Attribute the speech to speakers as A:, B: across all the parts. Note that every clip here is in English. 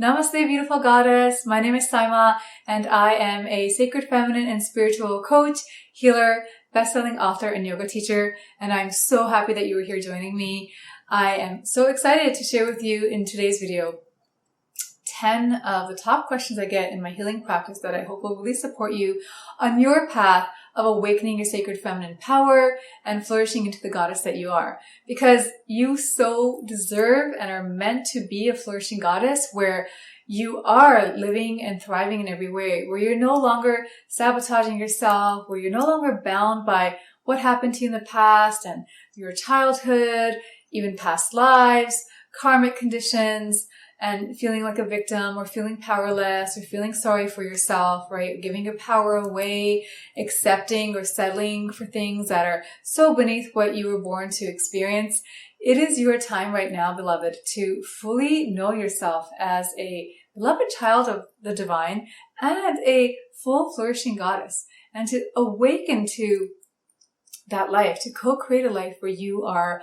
A: Namaste, beautiful goddess. My name is Saima, and I am a sacred feminine and spiritual coach, healer, best-selling author, and yoga teacher. And I'm so happy that you are here joining me. I am so excited to share with you in today's video 10 of the top questions I get in my healing practice that I hope will really support you on your path of awakening your sacred feminine power and flourishing into the goddess that you are. Because you so deserve and are meant to be a flourishing goddess where you are living and thriving in every way, where you're no longer sabotaging yourself, where you're no longer bound by what happened to you in the past and your childhood, even past lives, karmic conditions, and feeling like a victim or feeling powerless or feeling sorry for yourself, right? Giving your power away, accepting or settling for things that are so beneath what you were born to experience. It is your time right now, beloved, to fully know yourself as a beloved child of the divine and a full flourishing goddess, and to awaken to that life, to co-create a life where you are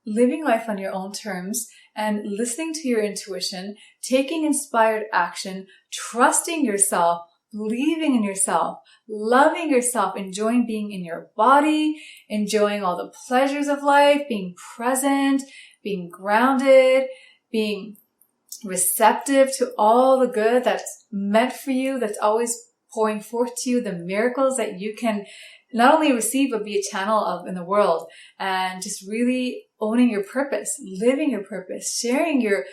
A: living life on your own terms and listening to your intuition, taking inspired action, trusting yourself, believing in yourself, loving yourself, enjoying being in your body, enjoying all the pleasures of life, being present, being grounded, being receptive to all the good that's meant for you, that's always pouring forth to you, the miracles that you can not only receive, but be a channel of in the world, and just really owning your purpose, living your purpose, sharing your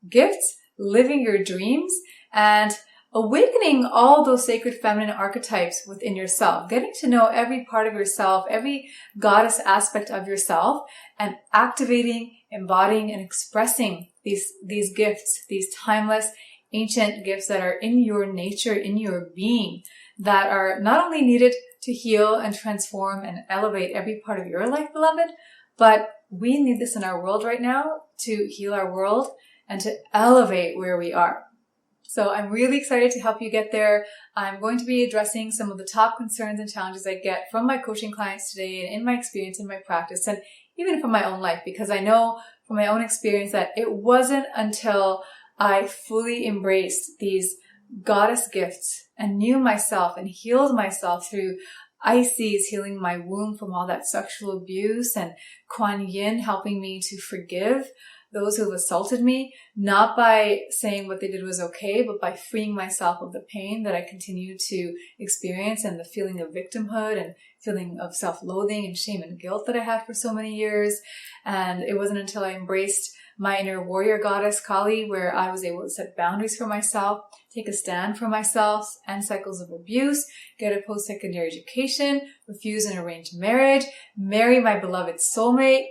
A: gifts, living your dreams, and awakening all those sacred feminine archetypes within yourself, getting to know every part of yourself, every goddess aspect of yourself, and activating, embodying, and expressing these gifts, these timeless, ancient gifts that are in your nature, in your being, that are not only needed to heal and transform and elevate every part of your life, beloved, but we need this in our world right now to heal our world and to elevate where we are. So I'm really excited to help you get there. I'm going to be addressing some of the top concerns and challenges I get from my coaching clients today and in my experience in my practice, and even from my own life, because I know from my own experience that it wasn't until I fully embraced these goddess gifts and knew myself and healed myself through Isis healing my womb from all that sexual abuse, and Kuan Yin helping me to forgive those who have assaulted me, not by saying what they did was okay, but by freeing myself of the pain that I continue to experience and the feeling of victimhood and feeling of self-loathing and shame and guilt that I had for so many years. And it wasn't until I embraced my inner warrior goddess, Kali, where I was able to set boundaries for myself, take a stand for myself, end cycles of abuse, get a post-secondary education, refuse an arranged marriage, marry my beloved soulmate.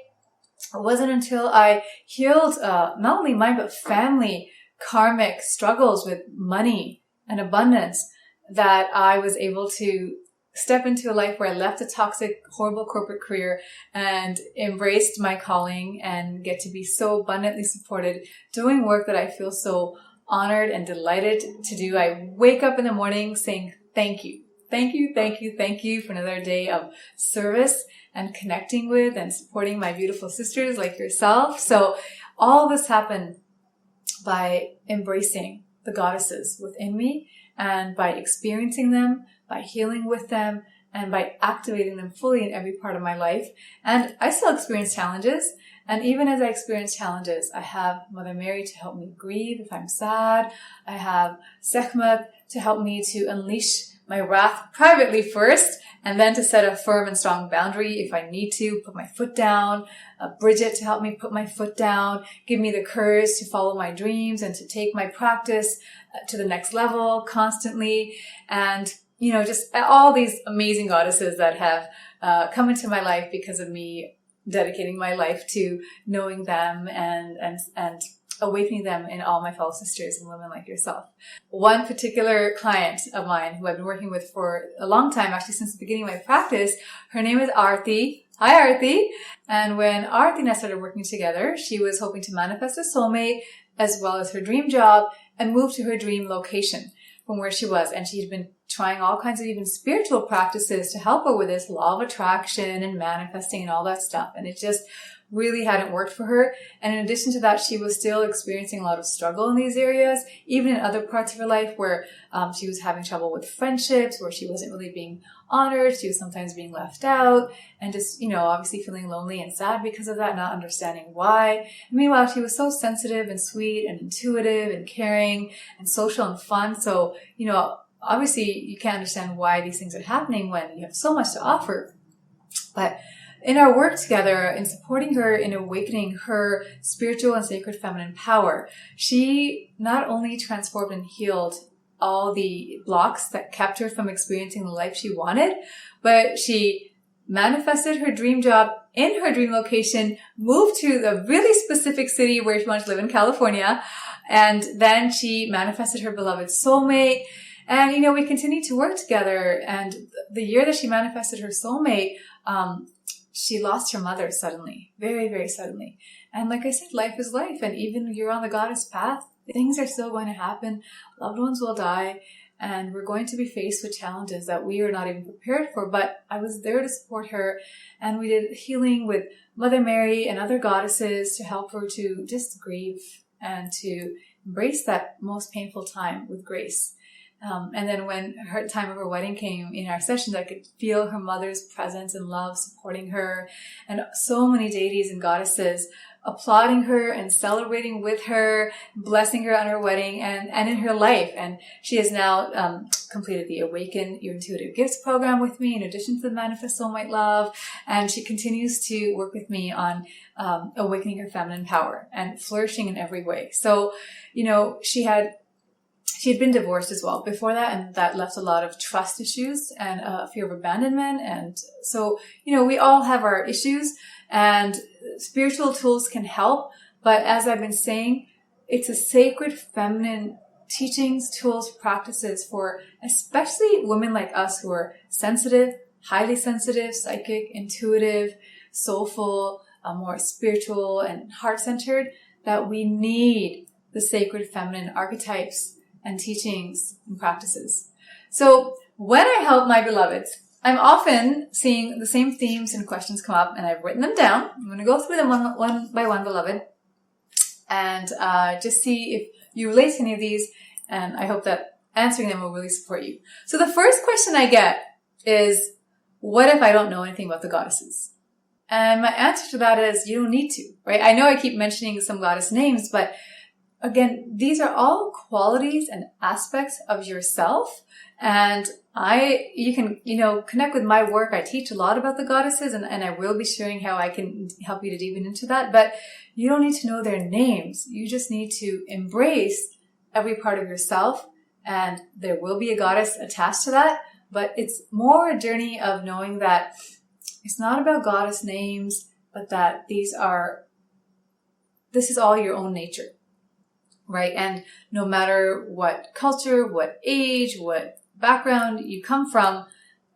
A: It wasn't until I healed not only mine, but family karmic struggles with money and abundance that I was able to step into a life where I left a toxic, horrible corporate career and embraced my calling and get to be so abundantly supported doing work that I feel so honored and delighted to do. I wake up in the morning saying, thank you. Thank you, thank you, thank you for another day of service and connecting with and supporting my beautiful sisters like yourself. So all this happened by embracing the goddesses within me and by experiencing them, by healing with them, and by activating them fully in every part of my life. And I still experience challenges. And even as I experience challenges, I have Mother Mary to help me grieve if I'm sad. I have Sekhmet to help me to unleash my wrath privately first, and then to set a firm and strong boundary if I need to, put my foot down. Bridget to help me put my foot down, give me the courage to follow my dreams and to take my practice to the next level constantly. And, you know, just all these amazing goddesses that have come into my life because of me dedicating my life to knowing them and awakening them in all my fellow sisters and women like yourself. One particular client of mine who I've been working with for a long time, actually since the beginning of my practice, her name is Aarti. Hi, Aarti. And when Aarti and I started working together, she was hoping to manifest a soulmate as well as her dream job and move to her dream location from where she was. And she'd been trying all kinds of even spiritual practices to help her with this law of attraction and manifesting and all that stuff. And it just really hadn't worked for her. And in addition to that, she was still experiencing a lot of struggle in these areas, even in other parts of her life where she was having trouble with friendships, where she wasn't really being honored. She was sometimes being left out and just, obviously feeling lonely and sad because of that, not understanding why. And meanwhile, she was so sensitive and sweet and intuitive and caring and social and fun. So, obviously you can't understand why these things are happening when you have so much to offer. But in our work together, in supporting her in awakening her spiritual and sacred feminine power, she not only transformed and healed all the blocks that kept her from experiencing the life she wanted, but she manifested her dream job in her dream location, moved to the really specific city where she wanted to live in California, and then she manifested her beloved soulmate. And, we continued to work together. And the year that she manifested her soulmate, she lost her mother suddenly, very, very suddenly. And like I said, life is life. And even if you're on the goddess path, things are still going to happen. Loved ones will die. And we're going to be faced with challenges that we are not even prepared for. But I was there to support her. And we did healing with Mother Mary and other goddesses to help her to just grieve and to embrace that most painful time with grace. And then when her time of her wedding came in our sessions, I could feel her mother's presence and love supporting her, and so many deities and goddesses applauding her and celebrating with her, blessing her on her wedding and in her life. And she has now completed the Awaken Your Intuitive Gifts program with me, in addition to the Manifest Soulmate Love. And she continues to work with me on awakening her feminine power and flourishing in every way. So, she had been divorced as well before that, and that left a lot of trust issues and fear of abandonment. And so, we all have our issues, and spiritual tools can help. But as I've been saying, it's a sacred feminine teachings, tools, practices for especially women like us who are sensitive, highly sensitive, psychic, intuitive, soulful, more spiritual and heart-centered, that we need the sacred feminine archetypes and teachings and practices. So when I help my beloveds, I'm often seeing the same themes and questions come up, and I've written them down. I'm going to go through them one by one, beloved, and just see if you relate to any of these, and I hope that answering them will really support you. So the first question I get is, what if I don't know anything about the goddesses? And my answer to that is, you don't need to, right? I know I keep mentioning some goddess names, but again, these are all qualities and aspects of yourself. And you can, connect with my work. I teach a lot about the goddesses, and I will be sharing how I can help you to deepen into that. But you don't need to know their names. You just need to embrace every part of yourself. And there will be a goddess attached to that. But it's more a journey of knowing that it's not about goddess names, but that this is all your own nature. Right? And no matter what culture, what age, what background you come from,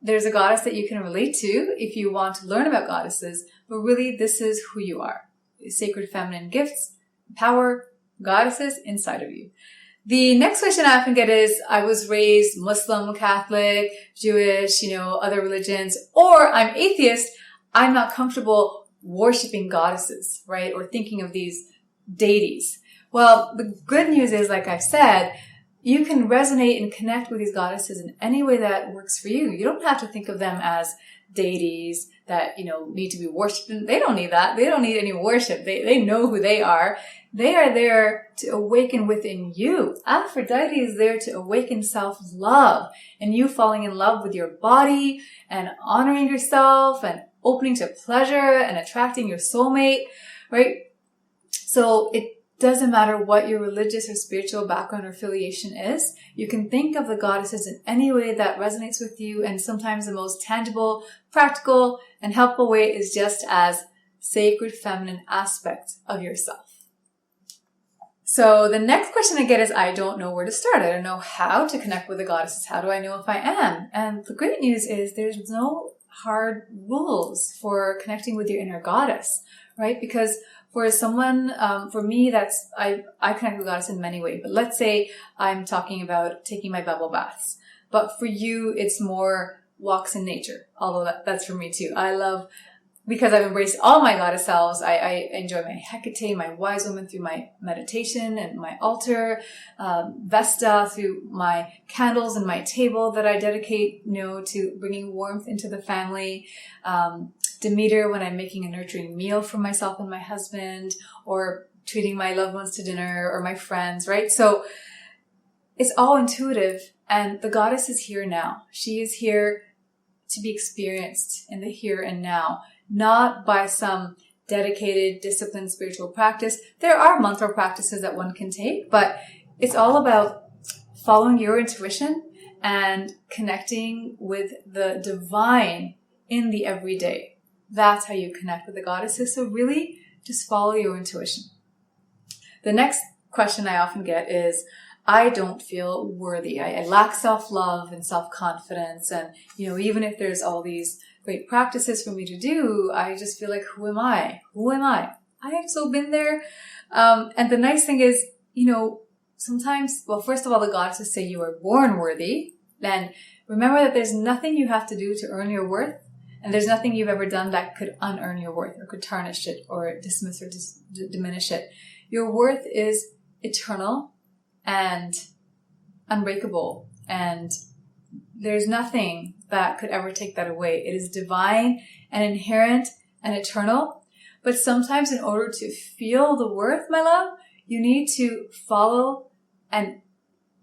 A: there's a goddess that you can relate to if you want to learn about goddesses. But really, this is who you are. Sacred feminine gifts, power, goddesses inside of you. The next question I often get is, I was raised Muslim, Catholic, Jewish, other religions, or I'm atheist. I'm not comfortable worshiping goddesses, right? Or thinking of these deities. Well, the good news is, like I've said, you can resonate and connect with these goddesses in any way that works for you. You don't have to think of them as deities that, need to be worshipped. They don't need that. They don't need any worship. They know who they are. They are there to awaken within you. Aphrodite is there to awaken self-love and you falling in love with your body and honoring yourself and opening to pleasure and attracting your soulmate, right? So it doesn't matter what your religious or spiritual background or affiliation is. You can think of the goddesses in any way that resonates with you, and sometimes the most tangible, practical, and helpful way is just as sacred feminine aspects of yourself. So the next question I get is, I don't know where to start. I don't know how to connect with the goddesses. How do I know if I am? And the great news is there's no hard rules for connecting with your inner goddess, right? Because for someone, for me, I connect with goddess in many ways. But let's say I'm talking about taking my bubble baths. But for you, it's more walks in nature. Although that's for me too. I love because I've embraced all my goddess selves, I enjoy my Hecate, my wise woman through my meditation and my altar, Vesta through my candles and my table that I dedicate, to bringing warmth into the family, Demeter when I'm making a nurturing meal for myself and my husband, or treating my loved ones to dinner or my friends, right? So it's all intuitive, and the goddess is here now. She is here to be experienced in the here and now, not by some dedicated, disciplined spiritual practice. There are mantra practices that one can take, but it's all about following your intuition and connecting with the divine in the everyday. That's how you connect with the goddesses. So really just follow your intuition. The next question I often get is, I don't feel worthy. I lack self-love and self-confidence. And, even if there's all these great practices for me to do, I just feel like, who am I? Who am I? I have so been there. And the nice thing is, sometimes, well, first of all, the goddesses say you are born worthy. Then remember that there's nothing you have to do to earn your worth. And there's nothing you've ever done that could unearn your worth or could tarnish it or dismiss or diminish it. Your worth is eternal and unbreakable. And there's nothing that could ever take that away. It is divine and inherent and eternal. But sometimes in order to feel the worth, my love, you need to follow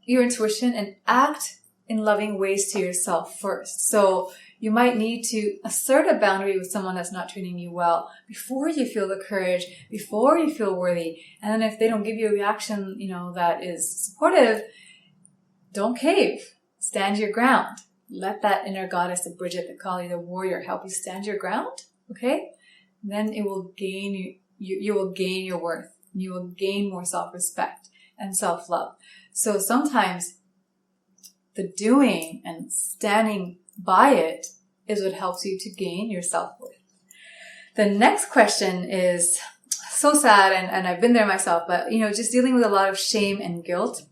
A: your intuition and act in loving ways to yourself first. So you might need to assert a boundary with someone that's not treating you well before you feel the courage, before you feel worthy. And then if they don't give you a reaction, that is supportive, don't cave. Stand your ground. Let that inner goddess, the Bridget, the Kali, the warrior, help you stand your ground. Okay? Then it will gain you will gain your worth. You will gain more self-respect and self-love. So sometimes the doing and standing by it is what helps you to gain your self-worth. The next question is so sad, and I've been there myself, but just dealing with a lot of shame and guilt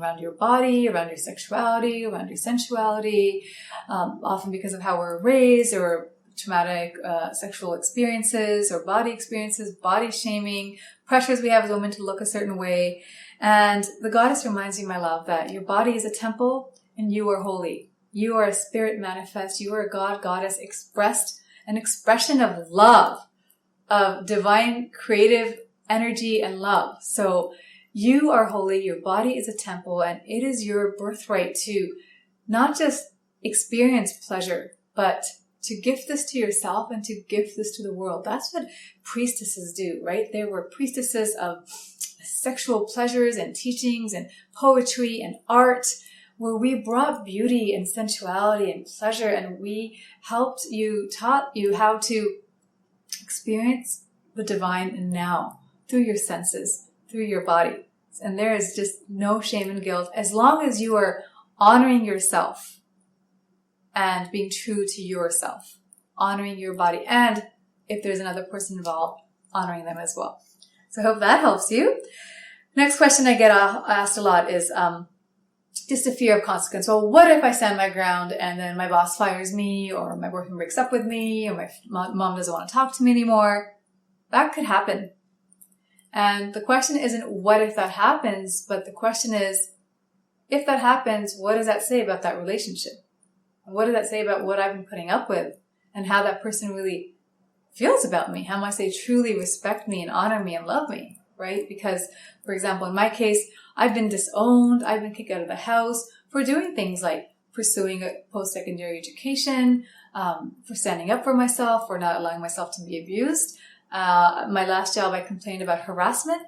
A: around your body, around your sexuality, around your sensuality, often because of how we're raised or traumatic sexual experiences or body experiences, body shaming, pressures we have as women to look a certain way. And the goddess reminds you, my love, that your body is a temple and you are holy. You are a spirit manifest. You are a god, goddess expressed, an expression of love, of divine creative energy and love. So you are holy. Your body is a temple, and it is your birthright to not just experience pleasure, but to gift this to yourself and to gift this to the world. That's what priestesses do, right? They were priestesses of sexual pleasures and teachings and poetry and art, where we brought beauty and sensuality and pleasure, and we taught you how to experience the divine now through your senses, through your body. And there is just no shame and guilt as long as you are honoring yourself and being true to yourself, honoring your body, and if there's another person involved, honoring them as well. So I hope that helps you. Next question I get asked a lot is just a fear of consequence. Well, what if I stand my ground and then my boss fires me, or my boyfriend breaks up with me, or my mom doesn't want to talk to me anymore? That could happen. And the question isn't what if that happens, but the question is, if that happens, what does that say about that relationship? What does that say about what I've been putting up with and how that person really feels about me? How much they truly respect me and honor me and love me, right? Because, for example, in my case, I've been disowned. I've been kicked out of the house for doing things like pursuing a post-secondary education, for standing up for myself, for not allowing myself to be abused. My last job, I complained about harassment.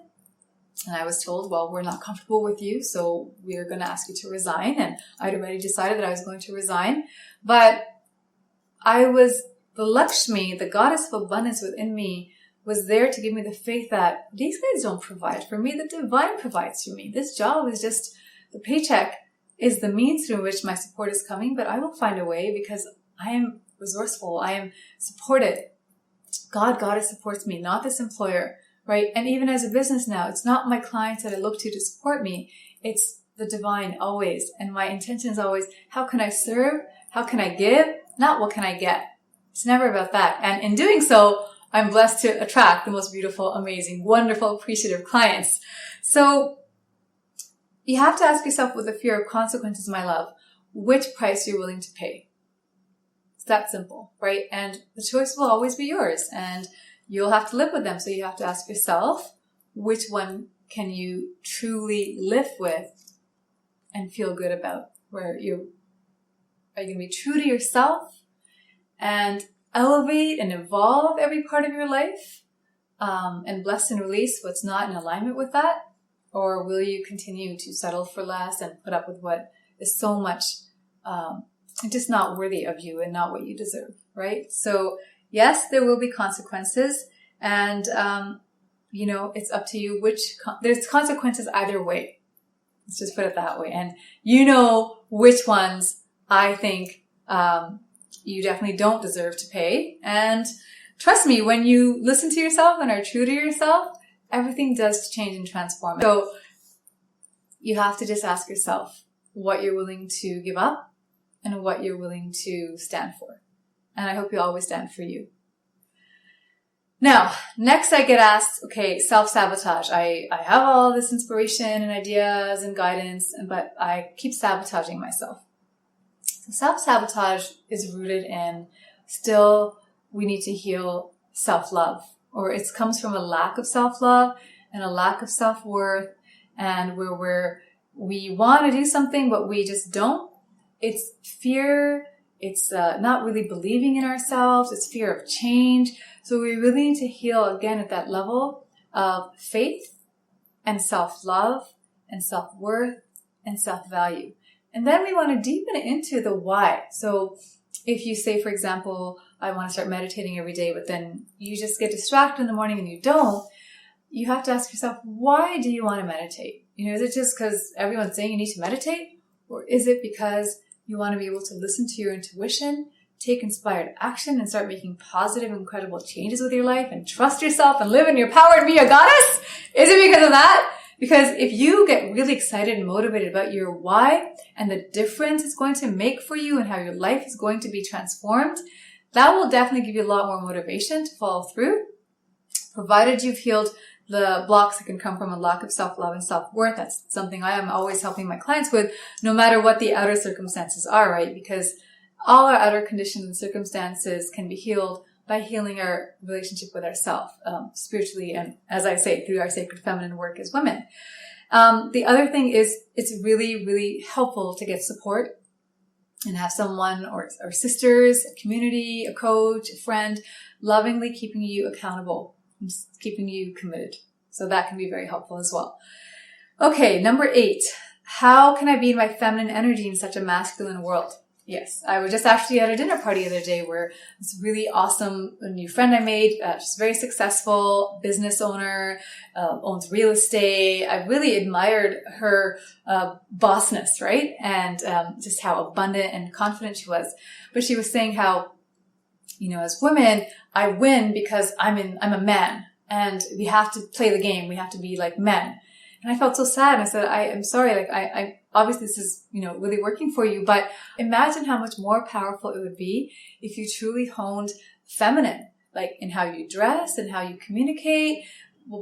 A: And I was told, well, we're not comfortable with you, so we're going to ask you to resign. And I'd already decided that I was going to resign. But the Lakshmi, the goddess of abundance within me, was there to give me the faith that these guys don't provide for me. The divine provides for me. This job is just, the paycheck is the means through which my support is coming, but I will find a way because I am resourceful. I am supported. God, goddess supports me, not this employer, right? And even as a business now, it's not my clients that I look to support me. It's the divine always. And my intention is always, how can I serve? How can I give? Not what can I get? It's never about that. And in doing so, I'm blessed to attract the most beautiful, amazing, wonderful, appreciative clients. So you have to ask yourself, with the fear of consequences, my love, which price you're willing to pay. It's that simple, right? And the choice will always be yours, and you'll have to live with them. So you have to ask yourself, which one can you truly live with and feel good about? Are you going to be true to yourself and elevate and evolve every part of your life, and bless and release what's not in alignment with that? Or will you continue to settle for less and put up with what is so much just not worthy of you and not what you deserve, right? So yes, there will be consequences, and it's up to you there's consequences either way. Let's just put it that way. And you know which ones I think you definitely don't deserve to pay. And trust me, when you listen to yourself and are true to yourself, everything does change and transform. So you have to just ask yourself what you're willing to give up and what you're willing to stand for. And I hope you always stand for you. Now, next I get asked, okay, self-sabotage. I have all this inspiration and ideas and guidance, but I keep sabotaging myself. So self-sabotage is rooted in still we need to heal self-love, or it comes from a lack of self-love and a lack of self-worth, and where we want to do something but we just don't. It's fear. It's not really believing in ourselves. It's fear of change. So we really need to heal again at that level of faith and self-love and self-worth and self-value. And then we want to deepen it into the why. So if you say, for example, I want to start meditating every day, but then you just get distracted in the morning and you don't, you have to ask yourself, why do you want to meditate? Is it just because everyone's saying you need to meditate? Or is it because you want to be able to listen to your intuition, take inspired action, and start making positive, incredible changes with your life, and trust yourself and live in your power and be a goddess? Is it because of that? Because if you get really excited and motivated about your why and the difference it's going to make for you and how your life is going to be transformed, that will definitely give you a lot more motivation to follow through, provided you've healed the blocks that can come from a lack of self-love and self-worth. That's something I am always helping my clients with, no matter what the outer circumstances are, right? Because all our outer conditions and circumstances can be healed by healing our relationship with ourselves, spiritually, and as I say, through our sacred feminine work as women. The other thing is it's really, really helpful to get support and have someone or sisters, a community, a coach, a friend, lovingly keeping you accountable, keeping you committed. So that can be very helpful as well. Okay, number 8. How can I be in my feminine energy in such a masculine world? Yes, I was just actually at a dinner party the other day where this really awesome new friend I made, she's very successful, business owner, owns real estate. I really admired her bossness, right? And just how abundant and confident she was. But she was saying how, as women, I win because I'm a man, and we have to play the game. We have to be like men. And I felt so sad. And I said, I'm sorry. I obviously this is, really working for you, but imagine how much more powerful it would be if you truly honed feminine, like in how you dress and how you communicate,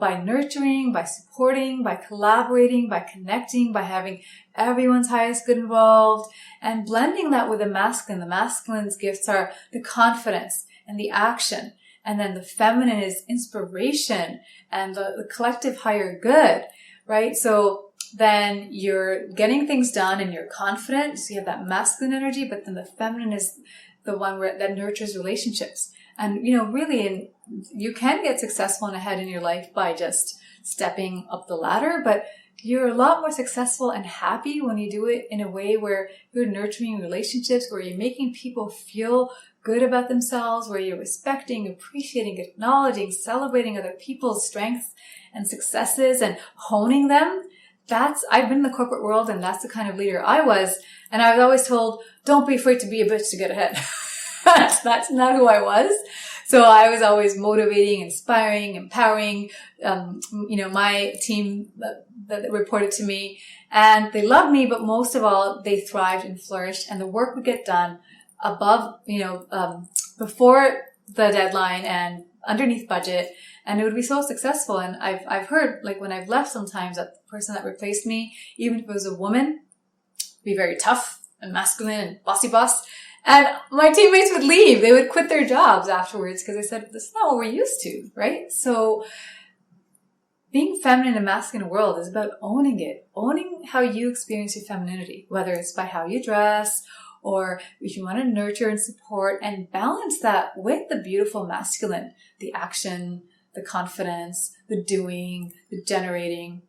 A: by nurturing, by supporting, by collaborating, by connecting, by having everyone's highest good involved, and blending that with the masculine. The masculine's gifts are the confidence and the action. And then the feminine is inspiration and the collective higher good. Right? So then you're getting things done and you're confident. So you have that masculine energy, but then the feminine is the one that nurtures relationships. And, really, you can get successful and ahead in your life by just stepping up the ladder, but you're a lot more successful and happy when you do it in a way where you're nurturing relationships, where you're making people feel good about themselves, where you're respecting, appreciating, acknowledging, celebrating other people's strengths and successes and honing them. I've been in the corporate world, and that's the kind of leader I was. And I was always told, don't be afraid to be a bitch to get ahead. That's not who I was. So I was always motivating, inspiring, empowering, my team that reported to me, and they loved me, but most of all, they thrived and flourished, and the work would get done above, before the deadline and underneath budget, and it would be so successful. And I've heard, like, when I've left sometimes, that the person that replaced me, even if it was a woman, be very tough and masculine and bossy boss. And my teammates would leave. They would quit their jobs afterwards because they said, this is not what we're used to, right? So being feminine in a masculine world is about owning it, owning how you experience your femininity, whether it's by how you dress, or if you want to nurture and support and balance that with the beautiful masculine, the action, the confidence, the doing, the generating,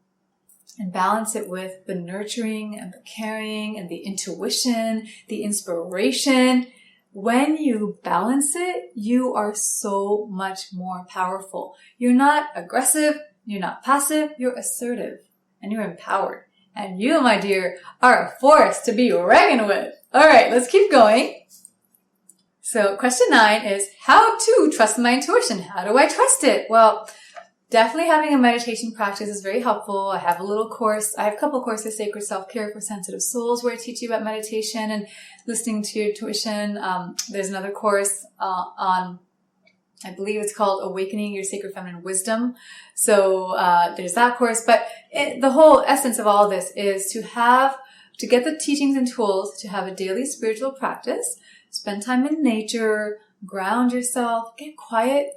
A: and balance it with the nurturing and the caring and the intuition, the inspiration. When you balance it, you are so much more powerful. You're not aggressive, you're not passive, you're assertive, and you're empowered. And you, my dear, are a force to be reckoned with. All right, let's keep going. So question 9 is how to trust my intuition. How do I trust it? Well, definitely having a meditation practice is very helpful. I have a little course. I have a couple courses, Sacred Self-Care for Sensitive Souls, where I teach you about meditation and listening to your intuition. There's another course on, I believe it's called Awakening Your Sacred Feminine Wisdom. So there's that course. But the whole essence of all of this is to get the teachings and tools to have a daily spiritual practice, spend time in nature, ground yourself, get quiet,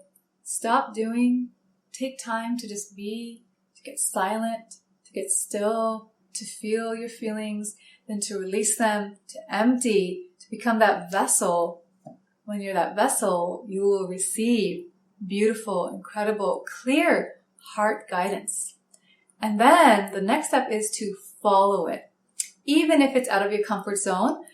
A: stop doing, take time to just be, to get silent, to get still, to feel your feelings, then to release them, to empty, to become that vessel. When you're that vessel, you will receive beautiful, incredible, clear heart guidance. And then the next step is to follow it. Even if it's out of your comfort zone,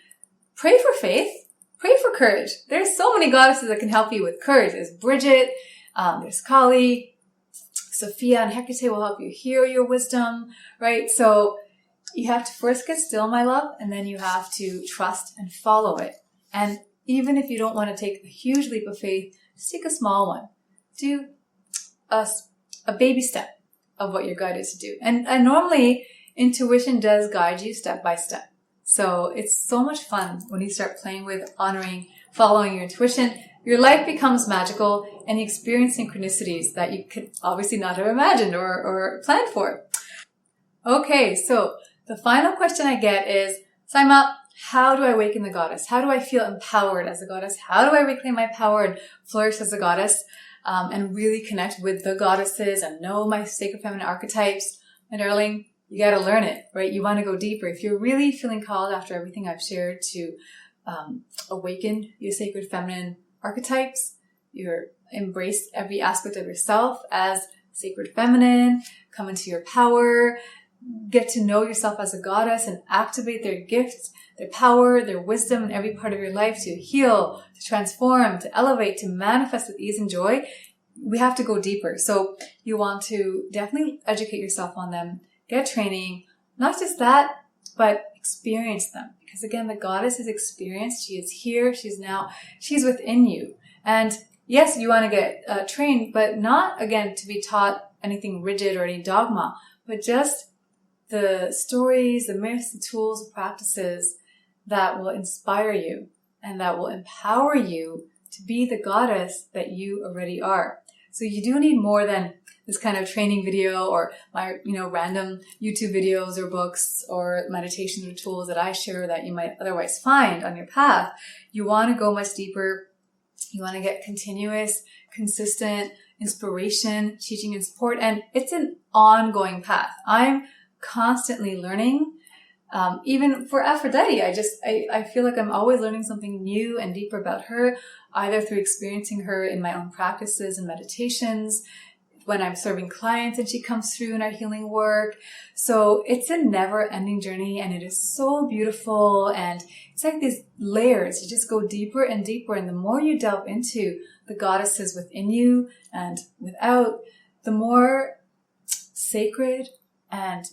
A: pray for faith, pray for courage. There's so many goddesses that can help you with courage. There's Bridget, there's Kali, Sophia and Hecate will help you hear your wisdom, right? So you have to first get still, my love, and then you have to trust and follow it. And even if you don't want to take a huge leap of faith, just take a small one. Do a baby step of what your guide is to do. And normally, intuition does guide you step by step. So it's so much fun when you start playing with, honoring, following your intuition. Your life becomes magical and you experience synchronicities that you could obviously not have imagined or planned for. Okay, so the final question I get is, Saima, how do I awaken the goddess? How do I feel empowered as a goddess? How do I reclaim my power and flourish as a goddess and really connect with the goddesses and know my sacred feminine archetypes? My darling, you got to learn it, right? You want to go deeper. If you're really feeling called after everything I've shared to awaken your sacred feminine archetypes, you're embrace every aspect of yourself as sacred feminine, come into your power, get to know yourself as a goddess and activate their gifts, their power, their wisdom in every part of your life to heal, to transform, to elevate, to manifest with ease and joy. We have to go deeper. So you want to definitely educate yourself on them, get training, not just that, but experience them. Because again, the goddess is experienced. She is here. She's within you. And yes, you want to get trained, but not, again, to be taught anything rigid or any dogma, but just the stories, the myths, the tools, the practices that will inspire you and that will empower you to be the goddess that you already are. So you do need more than this kind of training video or my, random YouTube videos or books or meditations or tools that I share that you might otherwise find on your path. You want to go much deeper. You want to get continuous, consistent inspiration, teaching, and support. And it's an ongoing path. I'm constantly learning. Even for Aphrodite, I feel like I'm always learning something new and deeper about her, either through experiencing her in my own practices and meditations, when I'm serving clients and she comes through in our healing work. So it's a never-ending journey and it is so beautiful. And it's like these layers. You just go deeper and deeper. And the more you delve into the goddesses within you and without, the more sacred and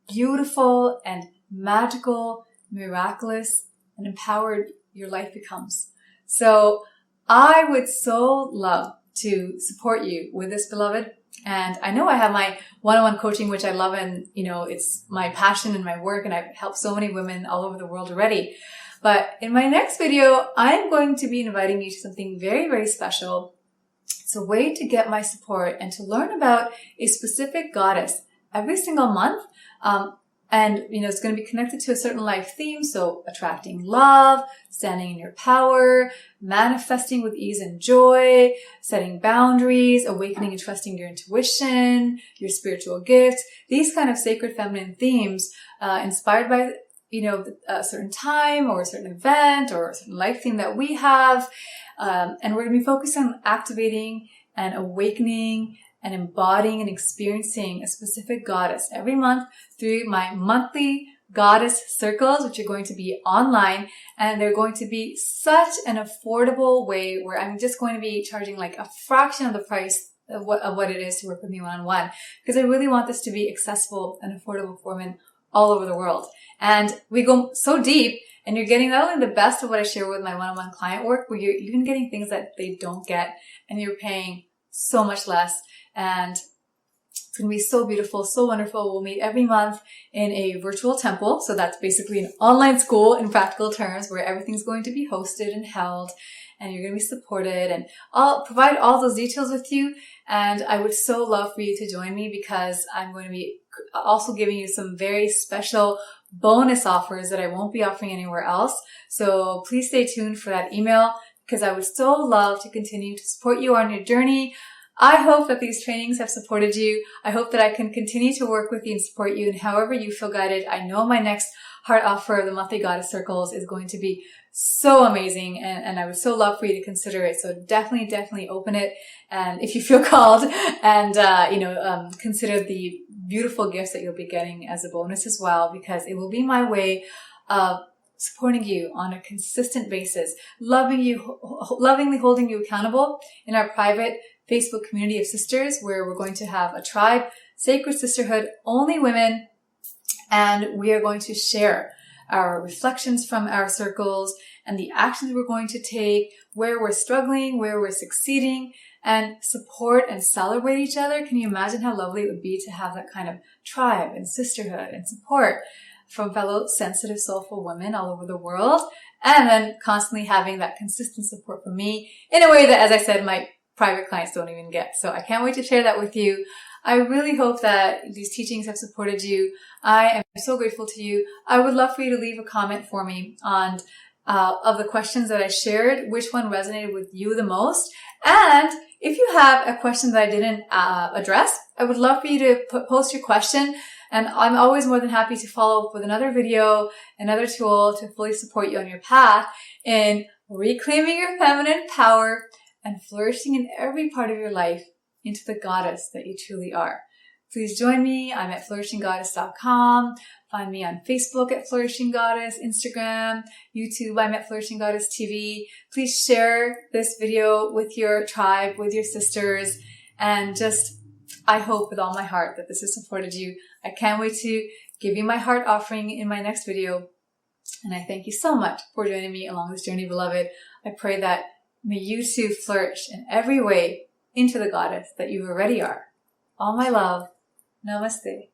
A: beautiful and magical, miraculous, and empowered your life becomes. So I would so love to support you with this, beloved. And I know I have my one-on-one coaching, which I love, and it's my passion and my work, and I've helped so many women all over the world already. But in my next video, I'm going to be inviting you to something very, very special. It's a way to get my support and to learn about a specific goddess every single month. And it's going to be connected to a certain life theme. So attracting love, standing in your power, manifesting with ease and joy, setting boundaries, awakening and trusting your intuition, your spiritual gifts. These kind of sacred feminine themes, inspired by, a certain time or a certain event or a certain life theme that we have. And we're going to be focused on activating and awakening and embodying and experiencing a specific goddess every month through my monthly goddess circles, which are going to be online. And they're going to be such an affordable way where I'm just going to be charging like a fraction of the price of what it is to work with me one-on-one, because I really want this to be accessible and affordable for women all over the world. And we go so deep, and you're getting not only the best of what I share with my one-on-one client work, but you're even getting things that they don't get, and you're paying so much less. And it's going to be so beautiful, so wonderful. We'll meet every month in a virtual temple. So that's basically an online school in practical terms, where everything's going to be hosted and held, and you're going to be supported. And I'll provide all those details with you. And I would so love for you to join me, because I'm going to be also giving you some very special bonus offers that I won't be offering anywhere else. So please stay tuned for that email, because I would so love to continue to support you on your journey. I hope that these trainings have supported you. I hope that I can continue to work with you and support you in however you feel guided. I know my next heart offer of the monthly goddess circles is going to be so amazing, and I would so love for you to consider it. So definitely open it, and if you feel called, and consider the beautiful gifts that you'll be getting as a bonus as well, because it will be my way of supporting you on a consistent basis, lovingly holding you accountable in our private Facebook community of sisters, where we're going to have a tribe, sacred sisterhood, only women, and we are going to share our reflections from our circles and the actions we're going to take, where we're struggling, where we're succeeding, and support and celebrate each other. Can you imagine how lovely it would be to have that kind of tribe and sisterhood and support from fellow sensitive, soulful women all over the world, and then constantly having that consistent support from me in a way that, as I said, my private clients don't even get. So I can't wait to share that with you. I really hope that these teachings have supported you. I am so grateful to you. I would love for you to leave a comment for me on of the questions that I shared, which one resonated with you the most. And if you have a question that I didn't address, I would love for you to post your question. And I'm always more than happy to follow up with another video, another tool to fully support you on your path in reclaiming your feminine power and flourishing in every part of your life into the goddess that you truly are. Please join me. I'm at flourishinggoddess.com. Find me on Facebook at Flourishing Goddess, Instagram, YouTube. I'm at Flourishing Goddess TV. Please share this video with your tribe, with your sisters, and I hope with all my heart that this has supported you. I can't wait to give you my heart offering in my next video. And I thank you so much for joining me along this journey, beloved. I pray that may you too flourish in every way into the goddess that you already are. All my love. Namaste.